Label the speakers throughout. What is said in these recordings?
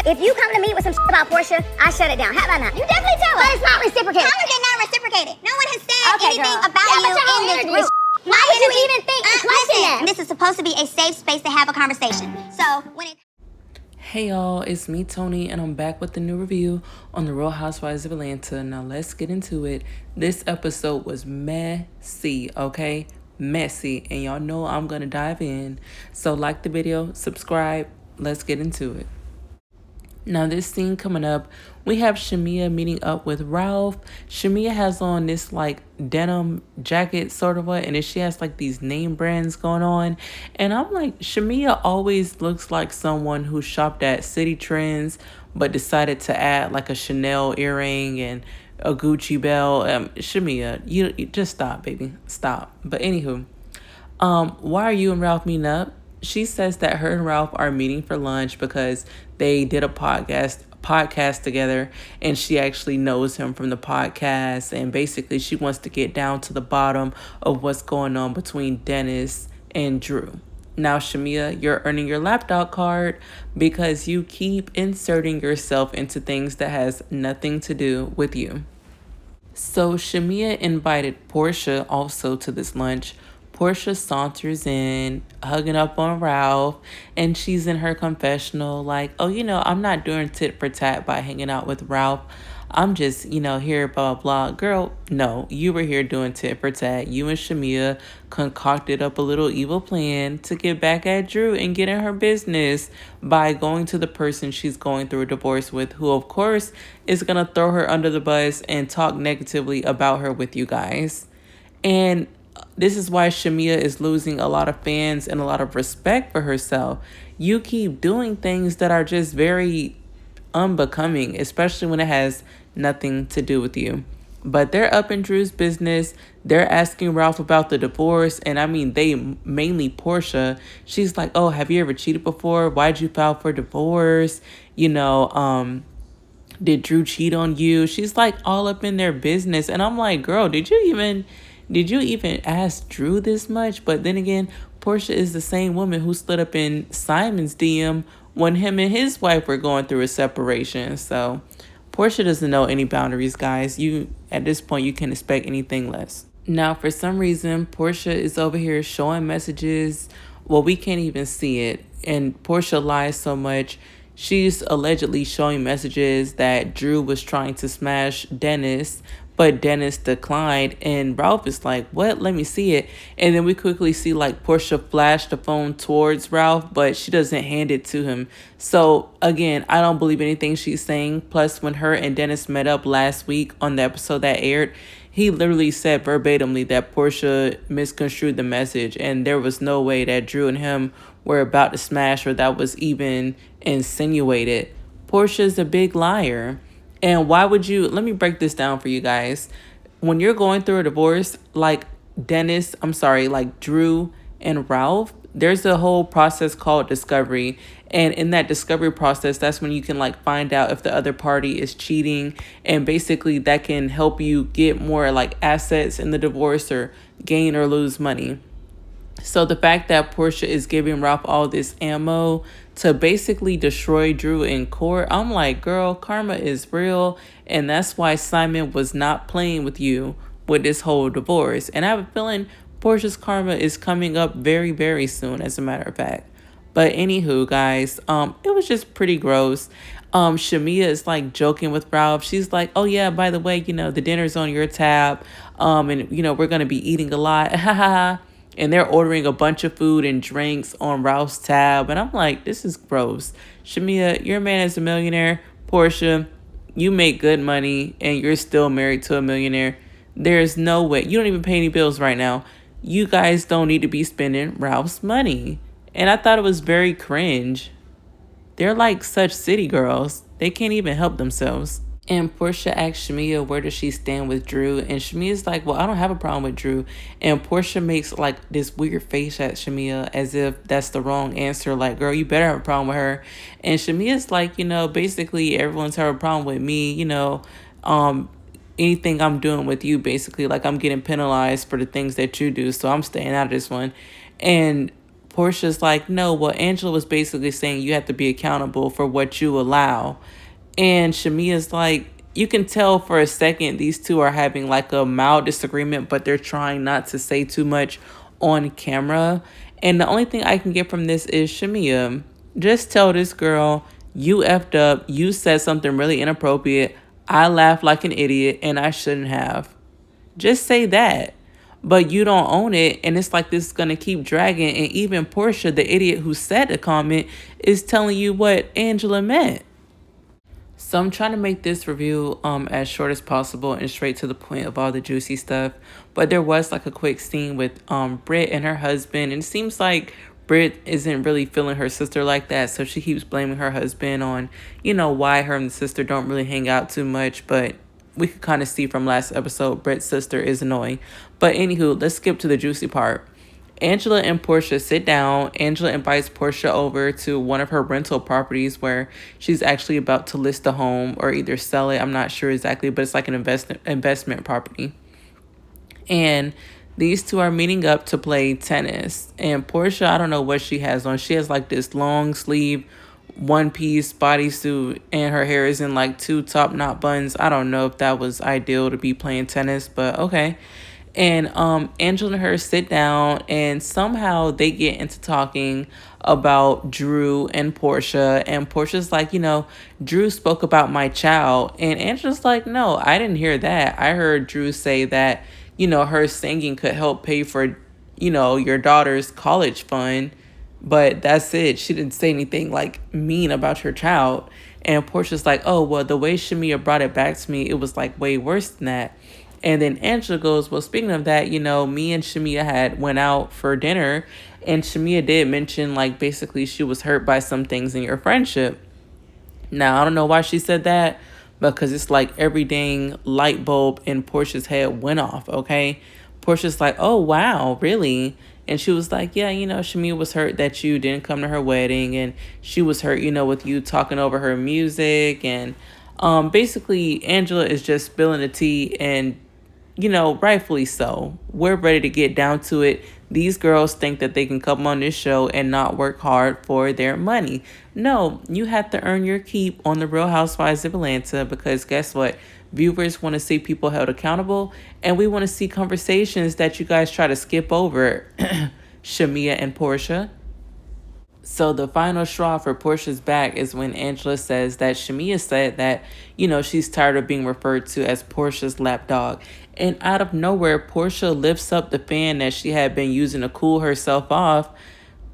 Speaker 1: If you come to me with some shit about Porsha, I shut it down. How about not? You definitely tell us. But it's not reciprocated. How is it not reciprocated? No one has said anything about you in this group. Why would you even think to question that? This is supposed to be a safe space to have a conversation. So when it...
Speaker 2: Hey y'all, it's me Tony and I'm back with the new review on the Real Housewives of Atlanta. Now let's get into it. This episode was messy, okay? Messy, and y'all know I'm gonna dive in. So like the video, subscribe, let's get into it. Now this scene coming up, we have Shemia meeting up with Ralph. Shemia has on this like denim jacket sort of what, and then she has like these name brands going on. And I'm like, Shemia always looks like someone who shopped at City Trends but decided to add like a Chanel earring and a Gucci belt. Shemia, you just stop, baby, stop. But anywho, why are you and Ralph meeting up? She says that her and Ralph are meeting for lunch because they did a podcast together, and she actually knows him from the podcast, and basically she wants to get down to the bottom of what's going on between Dennis and Drew. Now, Shemia, you're earning your lapdog card because you keep inserting yourself into things that has nothing to do with you. So Shemia invited Porsha also to this lunch. Porsha saunters in, hugging up on Ralph, and she's in her confessional like, oh, I'm not doing tit for tat by hanging out with Ralph. I'm just, here, blah, blah, blah. Girl, no, you were here doing tit for tat. You and Shemia concocted up a little evil plan to get back at Drew and get in her business by going to the person she's going through a divorce with, who, of course, is going to throw her under the bus and talk negatively about her with you guys. And this is why Shemia is losing a lot of fans and a lot of respect for herself. You keep doing things that are just very unbecoming, especially when it has nothing to do with you. But they're up in Drew's business. They're asking Ralph about the divorce. And I mean, they mainly Porsha. She's like, oh, have you ever cheated before? Why'd you file for divorce? Did Drew cheat on you? She's like all up in their business. And I'm like, girl, did you even ask Drew this much? But then again, Porsha is the same woman who slid up in Simon's DM when him and his wife were going through a separation. So Porsha doesn't know any boundaries, guys. At this point, you can expect anything less. Now, for some reason, Porsha is over here showing messages. Well, we can't even see it. And Porsha lies so much. She's allegedly showing messages that Drew was trying to smash Dennis, but Dennis declined, and Ralph is like, what? Let me see it. And then we quickly see like Porsha flash the phone towards Ralph, but she doesn't hand it to him. So again, I don't believe anything she's saying. Plus, when her and Dennis met up last week on the episode that aired, he literally said verbatimly that Porsha misconstrued the message, and there was no way that Drew and him were about to smash, or that was even insinuated. Portia's a big liar. And why would you, let me break this down for you guys. When you're going through a divorce, like Drew and Ralph, there's a whole process called discovery. And in that discovery process, that's when you can like find out if the other party is cheating. And basically that can help you get more like assets in the divorce or gain or lose money. So the fact that Porsha is giving Ralph all this ammo to basically destroy Drew in court, I'm like, girl, karma is real. And that's why Simon was not playing with you with this whole divorce. And I have a feeling Porsha's karma is coming up very, very soon, as a matter of fact. But anywho, guys, it was just pretty gross. Shemia is like joking with Ralph. She's like, oh yeah, by the way, the dinner's on your tab. And we're going to be eating a lot. And they're ordering a bunch of food and drinks on Ralph's tab. And I'm like, this is gross. Shemia, your man is a millionaire. Porsha, you make good money and you're still married to a millionaire. There's no way. You don't even pay any bills right now. You guys don't need to be spending Ralph's money. And I thought it was very cringe. They're like such city girls. They can't even help themselves. And Porsha asked Shemia, where does she stand with Drew? And Shemia's like, well, I don't have a problem with Drew. And Porsha makes like this weird face at Shemia as if that's the wrong answer. Like, girl, you better have a problem with her. And Shemia's like, basically everyone's having a problem with me. Anything I'm doing with you, basically, like I'm getting penalized for the things that you do. So I'm staying out of this one. And Portia's like, no, well, Angela was basically saying you have to be accountable for what you allow. And Shamia's like, you can tell for a second these two are having like a mild disagreement, but they're trying not to say too much on camera. And the only thing I can get from this is, Shemia, just tell this girl you effed up, you said something really inappropriate, I laughed like an idiot and I shouldn't have. Just say that. But you don't own it, and it's like this is going to keep dragging. And even Porsha, the idiot who said the comment, is telling you what Angela meant. So I'm trying to make this review as short as possible and straight to the point of all the juicy stuff. But there was like a quick scene with Britt and her husband, and it seems like Britt isn't really feeling her sister like that, so she keeps blaming her husband on, you know, why her and the sister don't really hang out too much. But we could kind of see from last episode, Britt's sister is annoying. But anywho, let's skip to the juicy part. Angela and Porsha sit down. Angela invites Porsha over to one of her rental properties where she's actually about to list a home or either sell it. I'm not sure exactly, but it's like an investment property. And these two are meeting up to play tennis. And Porsha, I don't know what she has on. She has like this long sleeve one-piece bodysuit, and her hair is in like two top knot buns. I don't know if that was ideal to be playing tennis, but okay. And Angela and her sit down, and somehow they get into talking about Drew and Porsha. And Portia's like, you know, Drew spoke about my child. And Angela's like, no, I didn't hear that. I heard Drew say that, you know, her singing could help pay for, you know, your daughter's college fund. But that's it. She didn't say anything like mean about her child. And Portia's like, oh, well, the way Shemia brought it back to me, it was like way worse than that. And then Angela goes, well, speaking of that, you know, me and Shemia had went out for dinner, and Shemia did mention like basically she was hurt by some things in your friendship. Now, I don't know why she said that, because it's like every dang light bulb in Portia's head went off, okay? Portia's like, oh, wow, really? And she was like, yeah, you know, Shemia was hurt that you didn't come to her wedding, and she was hurt, you know, with you talking over her music. And basically, Angela is just spilling the tea, and, you know, rightfully so. We're ready to get down to it. These girls think that they can come on this show and not work hard for their money. No, you have to earn your keep on the Real Housewives of Atlanta, because guess what? Viewers want to see people held accountable, and we want to see conversations that you guys try to skip over. Shemia and Porsha. So the final straw for Porsha's back is when Angela says that Shemia said that, you know, she's tired of being referred to as Porsha's lapdog. And out of nowhere, Porsha lifts up the fan that she had been using to cool herself off.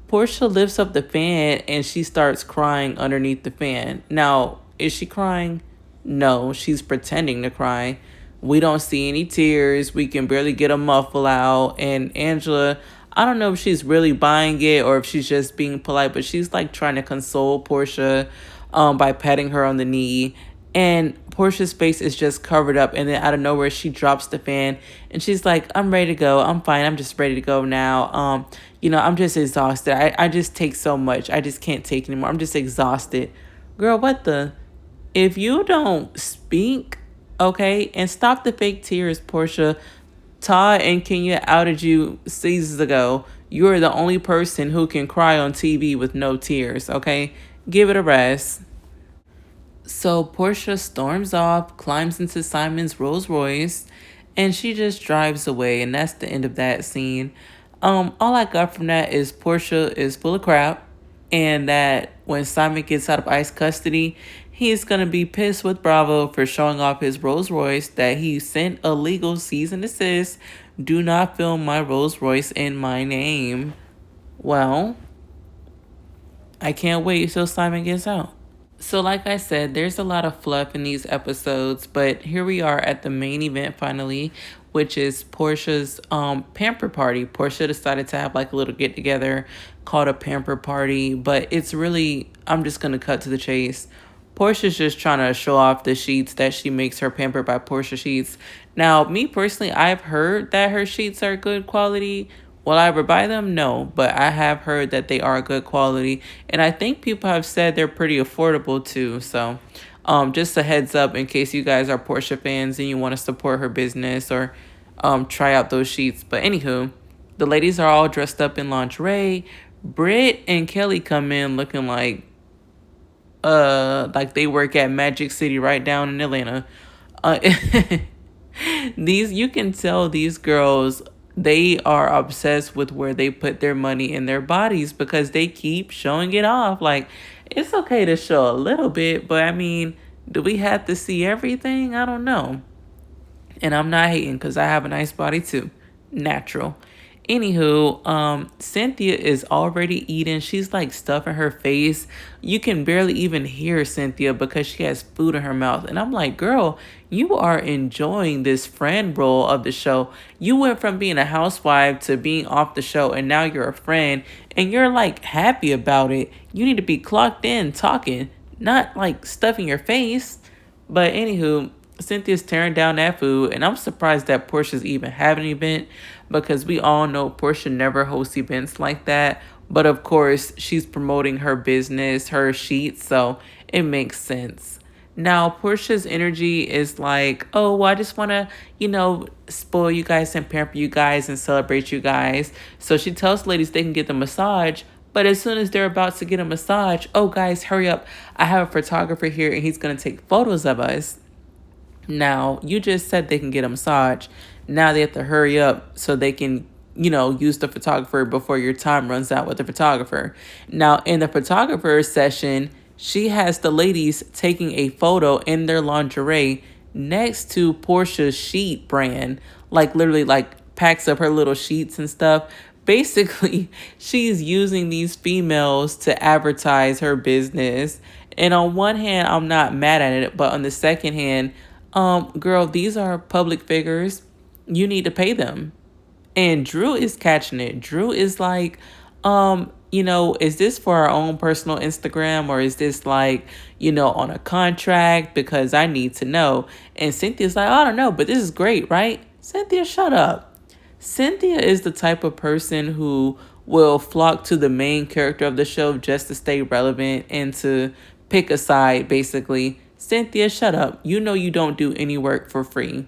Speaker 2: Porsha lifts up the fan and she starts crying underneath the fan. Now, is she crying? No, she's pretending to cry. We don't see any tears. We can barely get a muffle out. And Angela, I don't know if she's really buying it or if she's just being polite, but she's like trying to console Porsha by patting her on the knee. And Porsha's face is just covered up. And then out of nowhere, she drops the fan. And she's like, I'm ready to go. I'm fine. I'm just ready to go now. You know, I'm just exhausted. I just take so much. I just can't take anymore. I'm just exhausted. Girl, what the? If you don't speak, okay, and stop the fake tears, Porsha. Todd and Kenya outed you seasons ago. You are the only person who can cry on TV with no tears, okay? Give it a rest. So Porsha storms off, climbs into Simon's Rolls Royce, and she just drives away, and that's the end of that scene. All I got from that is Porsha is full of crap, and that when Simon gets out of ICE custody, he's going to be pissed with Bravo for showing off his Rolls Royce, that he sent a legal cease and desist. Do not film my Rolls Royce in my name. Well, I can't wait till Simon gets out. So like I said, there's a lot of fluff in these episodes, but here we are at the main event finally, which is Porsha's Pamper party. Porsha decided to have like a little get together called a Pamper party, but it's really, I'm just going to cut to the chase. Porsha's just trying to show off the sheets that she makes, her Pamper by Porsha sheets. Now, me personally, I've heard that her sheets are good quality. Will I ever buy them? No, but I have heard that they are good quality. And I think people have said they're pretty affordable too. So just a heads up in case you guys are Porsha fans and you want to support her business or try out those sheets. But anywho, the ladies are all dressed up in lingerie, Britt and Kelly come in looking like they work at Magic City right down in Atlanta. Uh, these, you can tell these girls, they are obsessed with where they put their money in their bodies because they keep showing it off. Like, it's okay to show a little bit, but I mean, do we have to see everything? I don't know. And I'm not hating because I have a nice body too. Natural. Anywho, Cynthia is already eating. She's like stuffing her face. You can barely even hear Cynthia because she has food in her mouth. And I'm like, girl, you are enjoying this friend role of the show. You went from being a housewife to being off the show, and now you're a friend, and you're like happy about it. You need to be clocked in talking, not like stuffing your face. But anywho, Cynthia's tearing down that food, and I'm surprised that Porsha's even having an event because we all know Porsha never hosts events like that. But of course, she's promoting her business, her sheets, so it makes sense. Now, Porsha's energy is like, oh, well, I just want to, spoil you guys and pamper you guys and celebrate you guys. So she tells ladies they can get the massage. But as soon as they're about to get a massage, oh, guys, hurry up. I have a photographer here and he's going to take photos of us. Now, you just said they can get a massage. Now they have to hurry up so they can, use the photographer before your time runs out with the photographer. Now, in the photographer session, she has the ladies taking a photo in their lingerie next to Portia's sheet brand, like literally like packs up her little sheets and stuff. Basically, she's using these females to advertise her business. And on one hand, I'm not mad at it, but on the second hand, girl, these are public figures. You need to pay them. And Drew is catching it. Drew is like, is this for our own personal Instagram, or is this like, on a contract? Because I need to know. And Cynthia's like, oh, I don't know, but this is great, right? Cynthia, shut up. Cynthia is the type of person who will flock to the main character of the show just to stay relevant and to pick a side, basically. Cynthia, shut up. You know you don't do any work for free.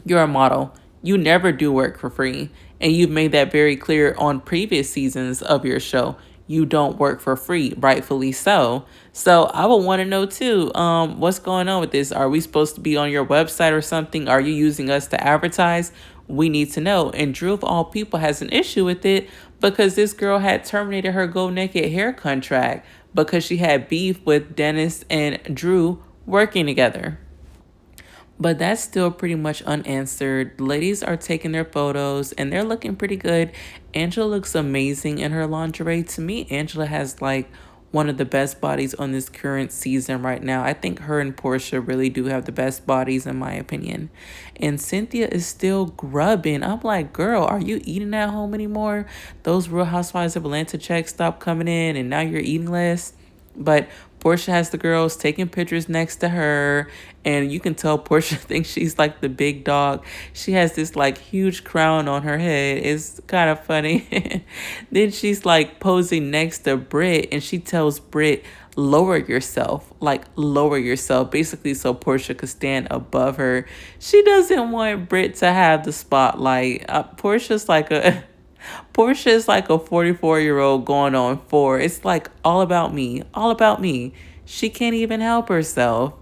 Speaker 2: You're a model. You never do work for free. And you've made that very clear on previous seasons of your show. You don't work for free, rightfully so. So I would want to know too, what's going on with this? Are we supposed to be on your website or something? Are you using us to advertise? We need to know. And Drew, of all people, has an issue with it because this girl had terminated her Go Naked hair contract because she had beef with Dennis and Drew working together. But that's still pretty much unanswered. Ladies are taking their photos and they're looking pretty good. Angela looks amazing in her lingerie. To me, Angela has like one of the best bodies on this current season right now. I think her and Porsha really do have the best bodies in my opinion. And Cynthia is still grubbing. I'm like, girl, are you eating at home anymore? Those Real Housewives of Atlanta checks stopped coming in and now you're eating less. But Porsha has the girls taking pictures next to her, and you can tell Porsha thinks she's like the big dog. She has this like huge crown on her head. It's kind of funny. Then she's like posing next to Britt, and she tells Britt, lower yourself, like lower yourself, basically so Porsha could stand above her. She doesn't want Britt to have the spotlight. Porsha is like a 44-year-old going on 4. It's like all about me, all about me. She can't even help herself.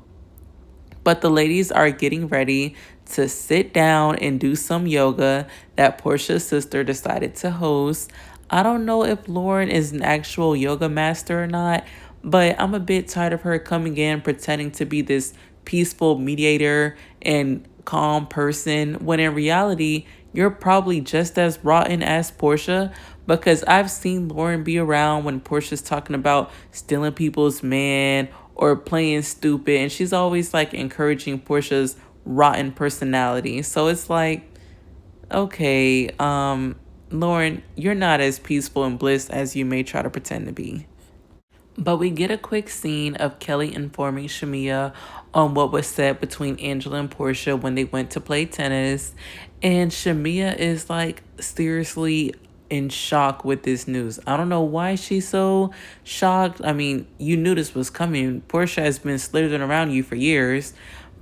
Speaker 2: But the ladies are getting ready to sit down and do some yoga that Porsha's sister decided to host. I don't know if Lauren is an actual yoga master or not, but I'm a bit tired of her coming in pretending to be this peaceful mediator and calm person when in reality, you're probably just as rotten as Porsha, because I've seen Lauren be around when Porsha's talking about stealing people's man or playing stupid, and she's always like encouraging Porsha's rotten personality. So it's like, okay, Lauren, you're not as peaceful and bliss as you may try to pretend to be. But we get a quick scene of Kelly informing Shemia on what was said between Angela and Porsha when they went to play tennis. And Shemia is like seriously in shock with this news. I don't know why she's so shocked. I mean, you knew this was coming. Porsha has been slithering around you for years.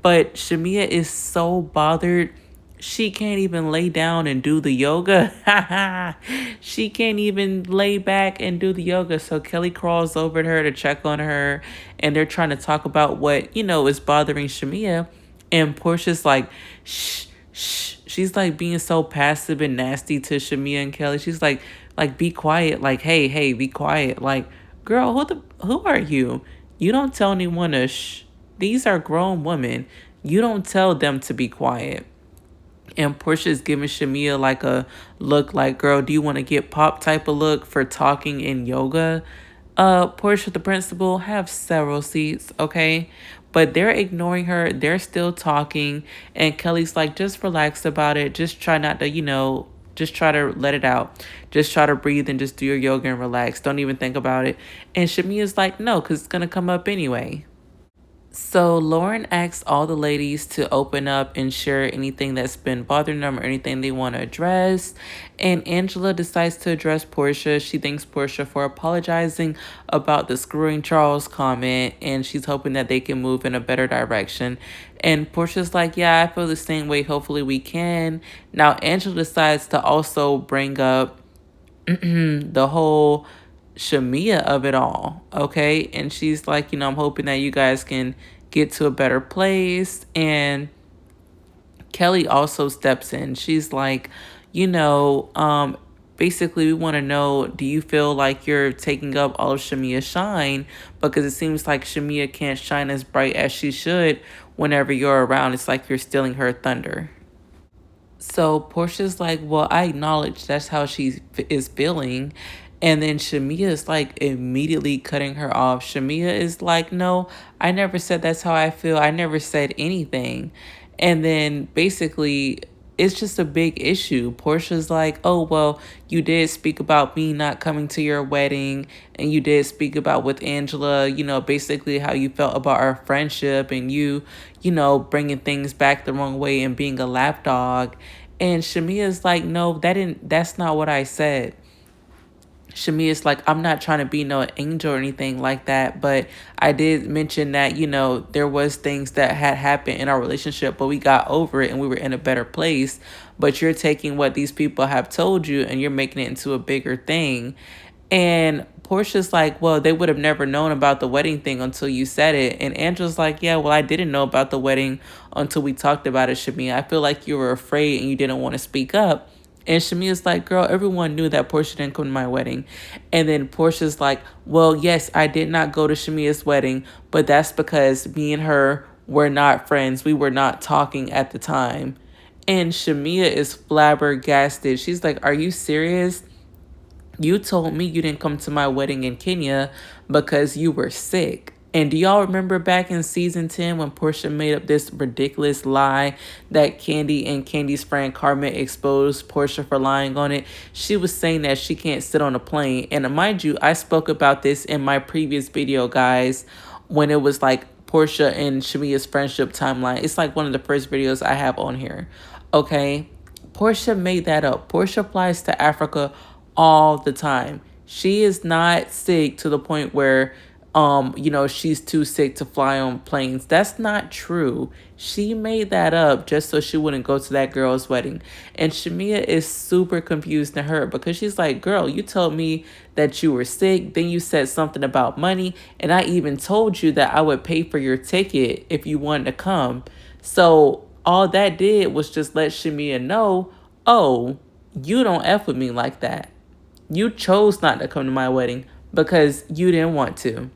Speaker 2: But Shemia is so bothered. she can't even lay down and do the yoga. She can't even lay back and do the yoga. So Kelly crawls over to her to check on her, and they're trying to talk about what, is bothering Shemia. And Portia's like, shh, shh. She's like being so passive and nasty to Shemia and Kelly. She's like, be quiet. Like, hey, be quiet. Like, girl, who are you? You don't tell anyone to shh. These are grown women. You don't tell them to be quiet. And Portia's giving Shemia like a look like, girl, do you want to get popped type of look for talking in yoga? Portia, the principal, have several seats, okay? But they're ignoring her. They're still talking. And Kelly's like, just relax about it. Just try not to, just try to let it out. Just try to breathe and just do your yoga and relax. Don't even think about it. And Shemia's like, no, because it's going to come up anyway. So Lauren asks all the ladies to open up and share anything that's been bothering them or anything they want to address. And Angela decides to address Porsha. She thanks Porsha for apologizing about the screwing Charles comment, and she's hoping that they can move in a better direction. And Porsha's like, yeah, I feel the same way. Hopefully we can. Now Angela decides to also bring up the whole Shemia of it all, okay? And she's like, I'm hoping that you guys can get to a better place. And Kelly also steps in. She's like, basically we want to know, do you feel like you're taking up all of Shemia's shine? Because it seems like Shemia can't shine as bright as she should whenever you're around. It's like you're stealing her thunder. So Portia's like, well, I acknowledge that's how she is feeling. And then Shemia is like immediately cutting her off. Shemia is like, no, I never said that's how I feel. I never said anything. And then basically it's just a big issue. Portia's like, oh, well, you did speak about me not coming to your wedding. And you did speak about with Angela, basically how you felt about our friendship and you bringing things back the wrong way and being a lapdog. And Shemia's like, no, that's not what I said. Shamia's like, I'm not trying to be no angel or anything like that, but I did mention that, there was things that had happened in our relationship, but we got over it and we were in a better place. But you're taking what these people have told you and you're making it into a bigger thing. And Portia's like, well, they would have never known about the wedding thing until you said it. And Angela's like, yeah, well, I didn't know about the wedding until we talked about it, Shamia. I feel like you were afraid and you didn't want to speak up. And Shamia's like, girl, everyone knew that Porsha didn't come to my wedding. And then Portia's like, well, yes, I did not go to Shamia's wedding, but that's because me and her were not friends. We were not talking at the time. And Shamia is flabbergasted. She's like, are you serious? You told me you didn't come to my wedding in Kenya because you were sick. And do y'all remember back in season 10 when Porsha made up this ridiculous lie that Candy and Candy's friend Carmen exposed Porsha for lying on it? She was saying that she can't sit on a plane. And mind you, I spoke about this in my previous video, guys, when it was like Porsha and Shamia's friendship timeline. It's like one of the first videos I have on here. Okay, Porsha made that up. Porsha flies to Africa all the time. She is not sick to the point where she's too sick to fly on planes. That's not true. She made that up just so she wouldn't go to that girl's wedding. And Shemia is super confused to her because she's like, girl, you told me that you were sick. Then you said something about money. And I even told you that I would pay for your ticket if you wanted to come. So all that did was just let Shemia know, oh, you don't F with me like that. You chose not to come to my wedding because you didn't want to.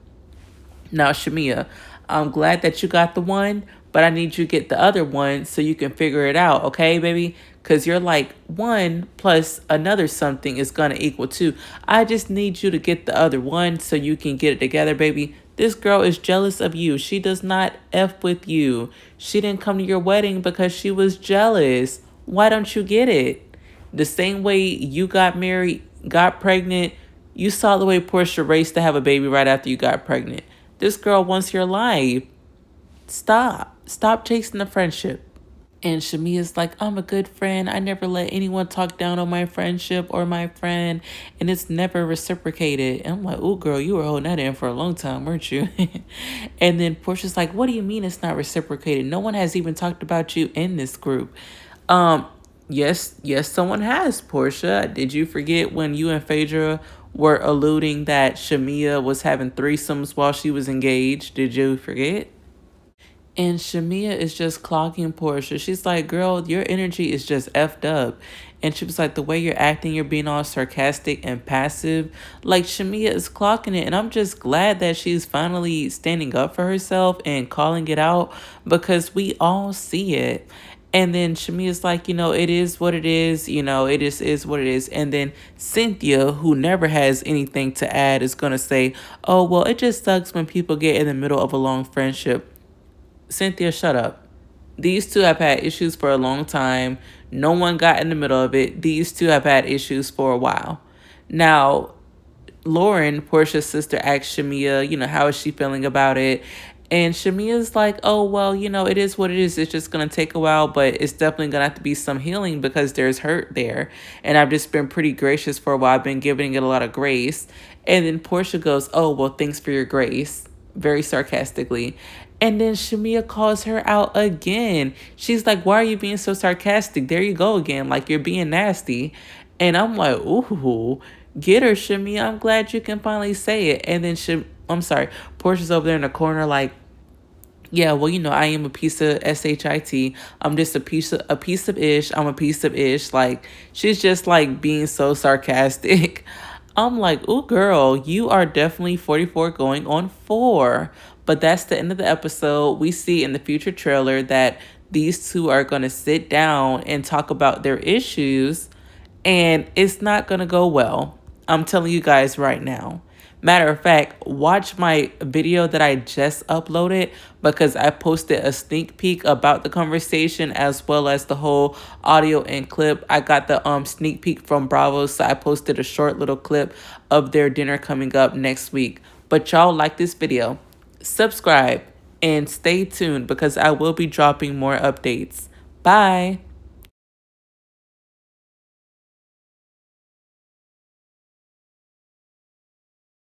Speaker 2: Now, Shemia, I'm glad that you got the one, but I need you to get the other one so you can figure it out, okay, baby? Because you're like, 1 plus another something is going to equal 2. I just need you to get the other one so you can get it together, baby. This girl is jealous of you. She does not F with you. She didn't come to your wedding because she was jealous. Why don't you get it? The same way you got married, got pregnant, you saw the way Porsha raced to have a baby right after you got pregnant. This girl wants your life. Stop chasing the friendship. And Shamia's like, I'm a good friend. I never let anyone talk down on my friendship or my friend. And it's never reciprocated. And I'm like, oh, girl, you were holding that in for a long time, weren't you? And then Portia's like, what do you mean it's not reciprocated? No one has even talked about you in this group. Um, yes, someone has, Porsha. Did you forget when you and Phaedra were alluding that Shemia was having threesomes while she was engaged? Did you forget? And Shemia is just clocking Porsha. She's like, girl, your energy is just effed up. And she was like, the way you're acting, you're being all sarcastic and passive. Like, Shemia is clocking it. And I'm just glad that she's finally standing up for herself and calling it out, because we all see it. And then Shamia's like, it is what it is. It is what it is. And then Cynthia, who never has anything to add, is going to say, oh, well, it just sucks when people get in the middle of a long friendship. Cynthia, shut up. These two have had issues for a long time. No one got in the middle of it. These two have had issues for a while. Now, Lauren, Portia's sister, asked Shemia, how is she feeling about it? And Shemia's like, oh, well, it is what it is. It's just going to take a while, but it's definitely going to have to be some healing because there's hurt there. And I've just been pretty gracious for a while. I've been giving it a lot of grace. And then Porsha goes, oh, well, thanks for your grace, very sarcastically. And then Shemia calls her out again. She's like, why are you being so sarcastic? There you go again. Like, you're being nasty. And I'm like, ooh, get her, Shemia. I'm glad you can finally say it. And then Portia's over there in the corner like, yeah, well, I am a piece of shit. I'm just a piece of ish. I'm a piece of ish. Like, she's just like being so sarcastic. I'm like, ooh, girl, you are definitely 44 going on 4. But that's the end of the episode. We see in the future trailer that these two are going to sit down and talk about their issues, and it's not going to go well. I'm telling you guys right now. Matter of fact, watch my video that I just uploaded, because I posted a sneak peek about the conversation as well as the whole audio and clip. I got the sneak peek from Bravo, so I posted a short little clip of their dinner coming up next week. But y'all like this video, subscribe, and stay tuned because I will be dropping more updates. Bye.